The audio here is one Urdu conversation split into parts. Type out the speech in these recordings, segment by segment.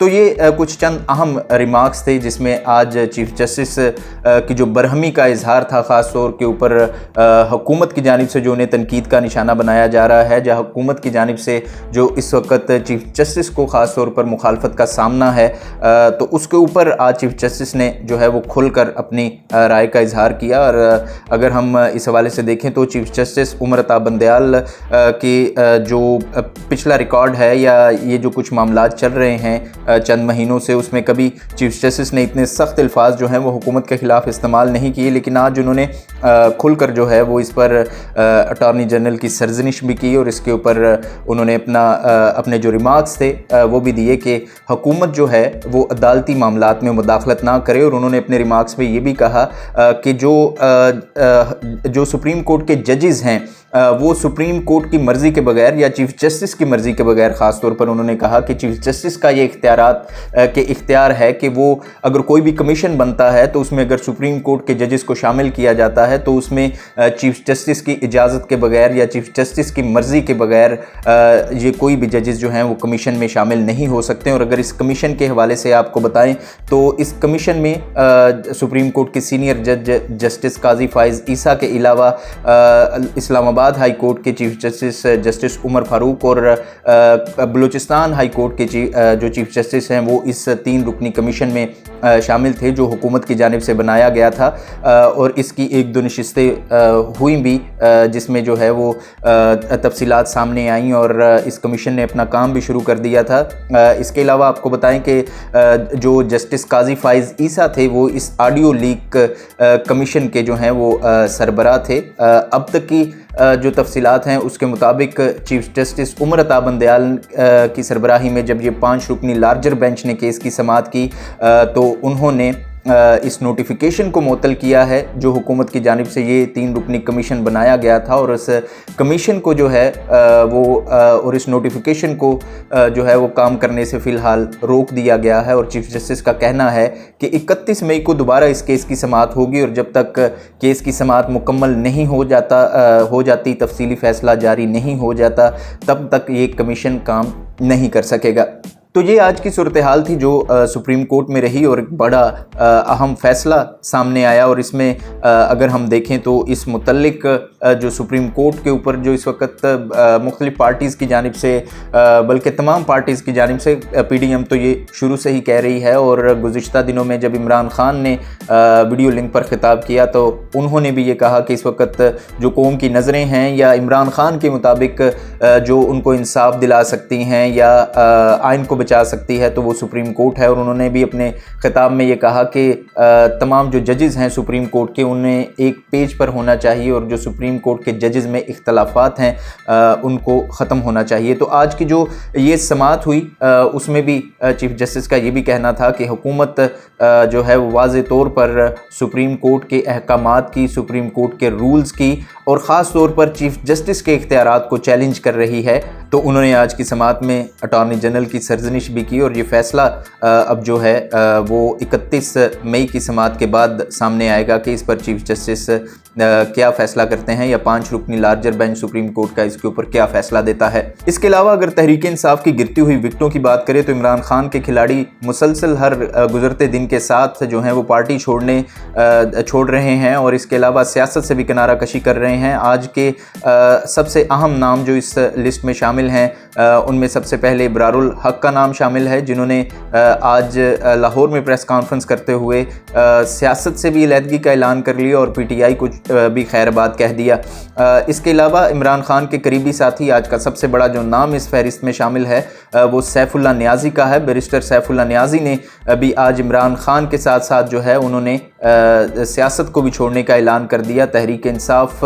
تو یہ کچھ چند اہم ریمارکس تھے جس میں آج چیف جسٹس کی جو برہمی کا اظہار تھا خاص طور کے اوپر حکومت کی جانب سے جو انہیں تنقید کا نشانہ بنایا جا رہا ہے، جہاں حکومت کی جانب سے جو اس وقت چیف جسٹس کو خاص طور پر مخالفت کا سامنا ہے، تو اس کے اوپر آج چیف جسٹس نے جو ہے وہ کھل کر اپنی رائے کا اظہار کیا۔ اور اگر ہم اس حوالے سے دیکھیں تو چیف جسٹس عمر عطا بندیال کی جو پچھلا ریکارڈ ہے یا یہ جو کچھ معاملات چل رہے ہیں چند مہینوں سے، اس میں کبھی چیف جسٹس نے اتنے سخت الفاظ جو ہیں وہ حکومت کے خلاف استعمال نہیں کیے، لیکن آج انہوں نے کھل کر جو ہے وہ اس پر اٹارنی جنرل کی سرزنش بھی کی، اور اس کے اوپر انہوں نے اپنے جو ریمارکس تھے وہ بھی دیے کہ حکومت جو ہے وہ عدالتی معاملات میں مداخلت نہ کرے۔ اور انہوں نے اپنے ریمارکس میں یہ بھی کہا کہ جو سپریم کورٹ کے ججز ہیں وہ سپریم کورٹ کی مرضی کے بغیر یا چیف جسٹس کی مرضی کے بغیر، خاص طور پر انہوں نے کہا کہ چیف جسٹس کا یہ اختیار ہے کہ وہ اگر کوئی بھی کمیشن بنتا ہے تو اس میں اگر سپریم کورٹ کے ججز کو شامل کیا جاتا ہے تو اس میں چیف جسٹس کی اجازت کے بغیر یا چیف جسٹس کی مرضی کے بغیر یہ کوئی بھی ججز جو ہیں وہ کمیشن میں شامل نہیں ہو سکتے۔ اور اگر اس کمیشن کے حوالے سے آپ کو بتائیں تو اس کمیشن میں سپریم کورٹ کے سینئر جج جسٹس قاضی فائز عیسیٰ کے علاوہ اسلام آباد ہائی کورٹ کے چیف جسٹس جسٹس عمر فاروق اور بلوچستان ہائی کورٹ کے جو چیف جسٹس ہیں وہ اس 3 رکنی کمیشن میں شامل تھے جو حکومت کی جانب سے بنایا گیا تھا، اور اس کی 1-2 نشستیں ہوئیں بھی جس میں جو ہے وہ تفصیلات سامنے آئیں اور اس کمیشن نے اپنا کام بھی شروع کر دیا تھا۔ اس کے علاوہ آپ کو بتائیں کہ جو جسٹس قاضی فائز عیسیٰ تھے وہ اس آڈیو لیک کمیشن کے جو ہیں وہ سربراہ تھے۔ اب تک کی جو تفصیلات ہیں اس کے مطابق چیف جسٹس عمر عطا بندیال کی سربراہی میں جب یہ 5 رکنی لارجر بینچ نے کیس کی سماعت کی تو انہوں نے اس نوٹیفیکیشن کو معطل کیا ہے جو حکومت کی جانب سے یہ 3 رکنی کمیشن بنایا گیا تھا، اور اس کمیشن کو جو ہے وہ اور اس نوٹیفیکیشن کو جو ہے وہ کام کرنے سے فی الحال روک دیا گیا ہے۔ اور چیف جسٹس کا کہنا ہے کہ 31 مئی کو دوبارہ اس کیس کی سماعت ہوگی، اور جب تک کیس کی سماعت مکمل نہیں ہو جاتی تفصیلی فیصلہ جاری نہیں ہو جاتا تب تک یہ کمیشن کام نہیں کر سکے گا۔ تو یہ آج کی صورتحال تھی جو سپریم کورٹ میں رہی، اور ایک بڑا اہم فیصلہ سامنے آیا۔ اور اس میں اگر ہم دیکھیں تو اس متعلق جو سپریم کورٹ کے اوپر جو اس وقت مختلف پارٹیز کی جانب سے بلکہ تمام پارٹیز کی جانب سے پی ڈی ایم تو یہ شروع سے ہی کہہ رہی ہے، اور گزشتہ دنوں میں جب عمران خان نے ویڈیو لنک پر خطاب کیا تو انہوں نے بھی یہ کہا کہ اس وقت جو قوم کی نظریں ہیں یا عمران خان کے مطابق جو ان کو انصاف دلا سکتی ہیں یا آئین کو بچا سکتی ہے تو وہ سپریم کورٹ ہے۔ اور انہوں نے بھی اپنے خطاب میں یہ کہا کہ تمام جو ججز ہیں سپریم کورٹ کے انہیں ایک پیج پر ہونا چاہیے، اور جو سپریم کورٹ کے ججز میں اختلافات ہیں ان کو ختم ہونا چاہیے۔ تو آج کی جو یہ سماعت ہوئی اس میں بھی چیف جسٹس کا یہ بھی کہنا تھا کہ حکومت جو ہے وہ واضح طور پر سپریم کورٹ کے احکامات کی، سپریم کورٹ کے رولز کی اور خاص طور پر چیف جسٹس کے اختیارات کو چیلنج کر رہی ہے۔ تو انہوں نے آج کی سماعت میں اٹارنی جنرل کی سرزنش بھی کی، اور یہ فیصلہ اب جو ہے وہ 31 مئی کی سماعت کے بعد سامنے آئے گا کہ اس پر چیف جسٹس کیا فیصلہ کرتے ہیں، یا 5 رکنی لارجر بینچ سپریم کورٹ کا اس کے اوپر کیا فیصلہ دیتا ہے۔ اس کے علاوہ اگر تحریک انصاف کی گرتی ہوئی وکٹوں کی بات کریں تو عمران خان کے کھلاڑی مسلسل ہر گزرتے دن کے ساتھ جو ہیں وہ پارٹی چھوڑ رہے ہیں، اور اس کے علاوہ سیاست سے بھی کنارہ کشی کر رہے ہیں۔ آج کے سب سے اہم نام جو اس لسٹ میں شامل ہیں ان میں سب سے پہلے ابرار الحق کا نام شامل ہے، جنہوں نے آج لاہور میں پریس کانفرنس کرتے ہوئے سیاست سے بھی علیحدگی کا اعلان کر لیا اور پی ٹی آئی کو بھی خیر بات کہہ دیا۔ اس کے علاوہ عمران خان کے قریبی ساتھی، آج کا سب سے بڑا جو نام اس فہرست میں شامل ہے وہ سیف اللہ نیازی کا ہے۔ بیرسٹر سیف اللہ نیازی نے بھی آج عمران خان کے ساتھ ساتھ جو ہے انہوں نے سیاست کو بھی چھوڑنے کا اعلان کر دیا۔ تحریک انصاف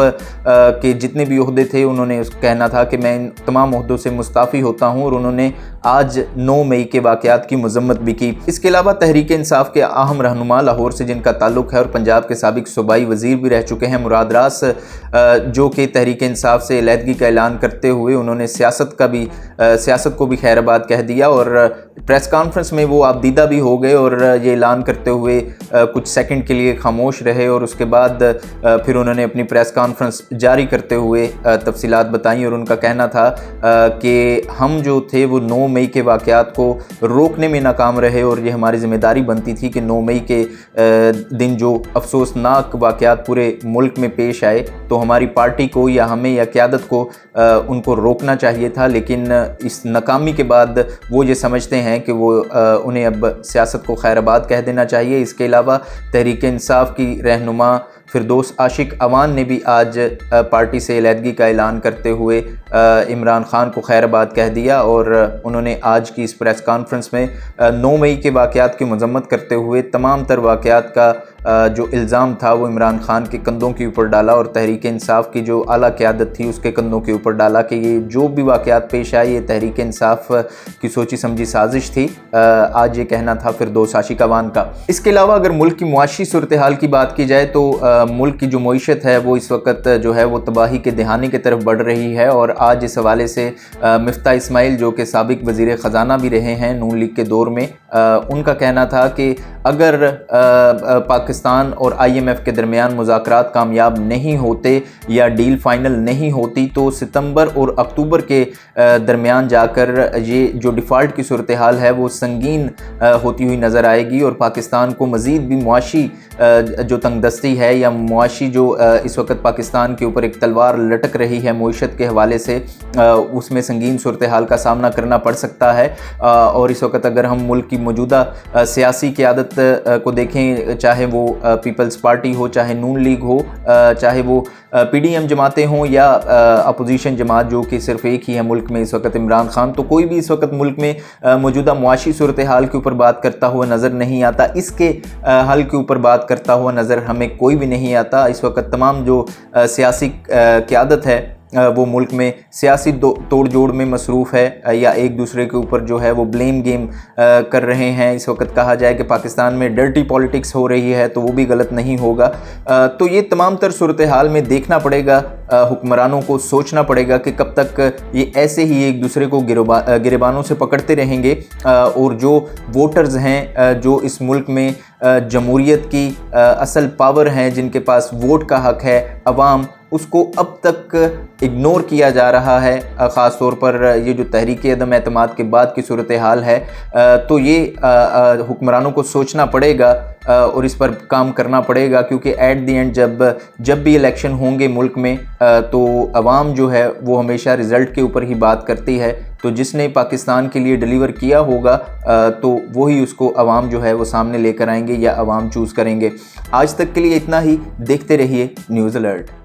کے جتنے بھی عہدے تھے انہوں نے کہنا تھا کہ میں ان تمام عہدوں سے مستعفی ہوتا ہوں، اور انہوں نے آج 9 مئی کے واقعات کی مذمت بھی کی۔ اس کے علاوہ تحریک انصاف کے اہم رہنما لاہور سے جن کا تعلق ہے اور پنجاب کے سابق صوبائی وزیر بھی رہ چکے ہیں مراد راس، جو کہ تحریک انصاف سے علیحدگی کا اعلان کرتے ہوئے انہوں نے سیاست کو بھی خیر بات کہہ دیا، اور پریس کانفرنس میں وہ آپ دیدہ بھی ہو گئے اور یہ اعلان کرتے ہوئے کچھ سیکنڈ سیکنڈ کے لیے خاموش رہے اور اس کے بعد پھر انہوں نے اپنی پریس کانفرنس جاری کرتے ہوئے تفصیلات بتائیں اور ان کا کہنا تھا کہ ہم جو تھے وہ 9 مئی کے واقعات کو روکنے میں ناکام رہے اور یہ ہماری ذمہ داری بنتی تھی کہ 9 مئی کے دن جو افسوسناک واقعات پورے ملک میں پیش آئے تو ہماری پارٹی کو یا ہمیں یا قیادت کو ان کو روکنا چاہیے تھا، لیکن اس ناکامی کے بعد وہ یہ سمجھتے ہیں کہ وہ انہیں اب سیاست کو خیر آباد کہہ دینا چاہیے۔ اس کے علاوہ تحریک انصاف کی رہنما فردوس عاشق اعوان نے بھی آج پارٹی سے علیحدگی کا اعلان کرتے ہوئے عمران خان کو خیر آباد کہہ دیا، اور انہوں نے آج کی اس پریس کانفرنس میں 9 مئی کے واقعات کی مذمت کرتے ہوئے تمام تر واقعات کا جو الزام تھا وہ عمران خان کے کندھوں کے اوپر ڈالا اور تحریک انصاف کی جو اعلیٰ قیادت تھی اس کے کندھوں کے اوپر ڈالا کہ یہ جو بھی واقعات پیش آئے یہ تحریک انصاف کی سوچی سمجھی سازش تھی۔ آج یہ کہنا تھا فردوس عاشق اعوان کا۔ اس کے علاوہ اگر ملک کی معاشی صورتحال کی بات کی جائے تو ملک کی جو معیشت ہے وہ اس وقت جو ہے وہ تباہی کے دہانے کی طرف بڑھ رہی ہے، اور آج اس حوالے سے مفتاح اسماعیل جو کہ سابق وزیر خزانہ بھی رہے ہیں نون لیگ کے دور میں، ان کا کہنا تھا کہ اگر پاکستان اور IMF کے درمیان مذاکرات کامیاب نہیں ہوتے یا ڈیل فائنل نہیں ہوتی تو ستمبر اور اکتوبر کے درمیان جا کر یہ جو ڈیفالٹ کی صورتحال ہے وہ سنگین ہوتی ہوئی نظر آئے گی، اور پاکستان کو مزید بھی معاشی جو تنگ دستی ہے یا معاشی جو اس وقت پاکستان کے اوپر ایک تلوار لٹک رہی ہے معیشت کے حوالے سے، اس میں سنگین صورتحال کا سامنا کرنا پڑ سکتا ہے۔ اور اس وقت اگر ہم ملک کی موجودہ سیاسی قیادت کو دیکھیں، چاہے وہ پیپلز پارٹی ہو، چاہے نون لیگ ہو، چاہے وہ PDM جماعتیں ہوں یا اپوزیشن جماعت جو کہ صرف ایک ہی ہے ملک میں اس وقت عمران خان، تو کوئی بھی اس وقت ملک میں موجودہ معاشی صورتحال کے اوپر بات کرتا ہوا نظر نہیں آتا، اس کے حل کے اوپر بات کرتا ہوا نظر ہمیں کوئی بھی نہیں آتا۔ اس وقت تمام جو سیاسی قیادت ہے وہ ملک میں سیاسی توڑ جوڑ میں مصروف ہے یا ایک دوسرے کے اوپر جو ہے وہ بلیم گیم کر رہے ہیں۔ اس وقت کہا جائے کہ پاکستان میں ڈرٹی پالیٹکس ہو رہی ہے تو وہ بھی غلط نہیں ہوگا۔ تو یہ تمام تر صورتحال میں دیکھنا پڑے گا، حکمرانوں کو سوچنا پڑے گا کہ کب تک یہ ایسے ہی ایک دوسرے کو گریبانوں سے پکڑتے رہیں گے، اور جو ووٹرز ہیں جو اس ملک میں جمہوریت کی اصل پاور ہیں، جن کے پاس ووٹ کا حق ہے، عوام، اس کو اب تک اگنور کیا جا رہا ہے، خاص طور پر یہ جو تحریک عدم اعتماد کے بعد کی صورتحال ہے، تو یہ حکمرانوں کو سوچنا پڑے گا اور اس پر کام کرنا پڑے گا، کیونکہ ایٹ دی اینڈ جب بھی الیکشن ہوں گے ملک میں تو عوام جو ہے وہ ہمیشہ رزلٹ کے اوپر ہی بات کرتی ہے، تو جس نے پاکستان کے لیے ڈیلیور کیا ہوگا تو وہی اس کو عوام جو ہے وہ سامنے لے کر آئیں گے یا عوام چوز کریں گے۔ آج تک کے لیے اتنا ہی، دیکھتے رہیے نیوز الرٹ۔